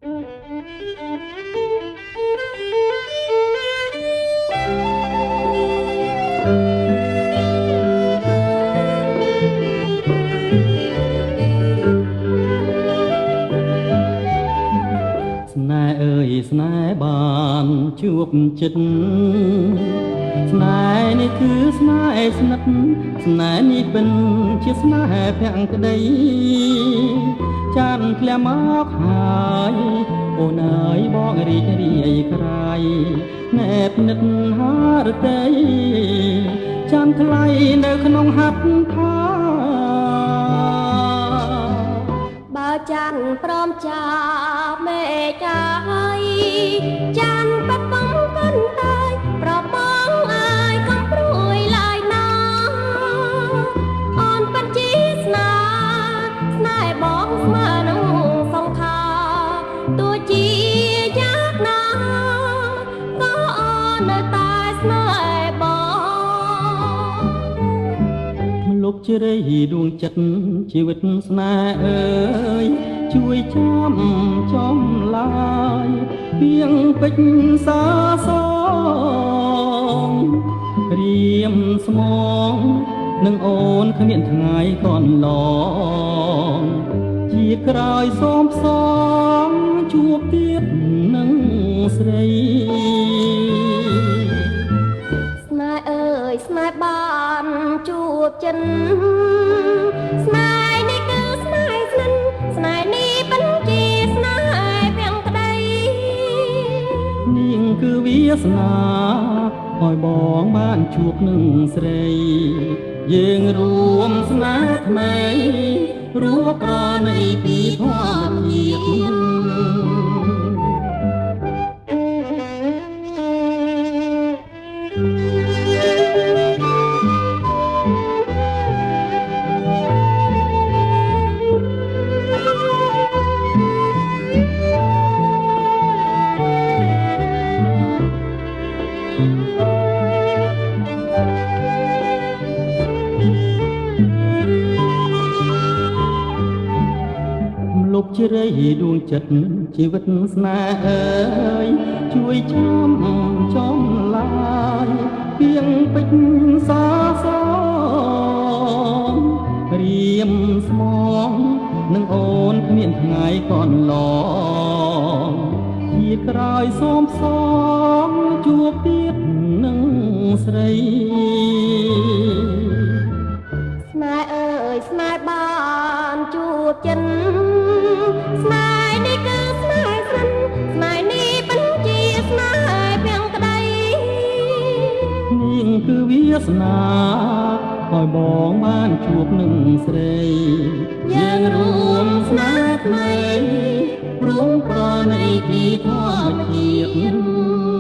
ស្នេហ៍អើយស្នេហ៍បានជួបចិត្តស្នេហ៍នេះគឺស្នេហ៍ស្និទ្ធស្នេហ៍នេះពិនជាស្នេហ៍ភក្តីចានធ្លាក់មកហើយអូនអើយបងរីករាយក្រៃណែបនិតហារតីចានថ្លៃនៅក្នុងហាត់ថាបើច័ន្ទព្រមចាមេកាយច័ន្ទបបងកិនតែប្របងអាយកុំព្រួយឡើយណាអូនពិតជាស្នេហ៍បងស្មើនឹងសង្ខារទោះជាយากណាក៏អូននៅតែស្នេហ៍បងលុបជ្រៃដួងចិត្តជីវិតស្នេហ៍អើយជួយចំឡាយពីងពេជ្រសាសងរៀមស្មងនឹងអូនគ្មានថ្ងៃកន្លងជាក្រោយសូមផ្សងជួបទៀតនឹងស្រីស្នេហ៍អើយស្នេហ៍បានជួបចិនស្នេហ៍នេះគឺស្នេហ៍ស្និនស្នេហ៍នេះពិនជាស្នេហ៍ភក្តីនាងគឺវាសនាឲ្យបងបានជួបនឹងស្រីយើងរួមស្នេហ៍ថ្មីរួបប្រណីពីធម្មជាតិលុបជ្រៃដួងចិត្តជីវិតស្នេហ៍អើយជួយចំឡាយពីងពេជ្រសាសងរៀមស្មងនឹងអូនគ្មានថ្ងៃកន្លងជាក្រោយសូមផ្សងជួបទៀតនឹងស្រីស្នេហ៍អើយស្នេហ៍បានជួបចិនស្នេហ៍នេះគឺស្នេហ៍ស្និនស្នេហ៍នេះពិនជាស្នេហ៍ភក្តីនាងគឺវាសនាឲ្យបងបានជួបនឹងស្រីយើងរួមស្នេហ៍ថ្មីរួមប្រណីពីធម្មជាតិ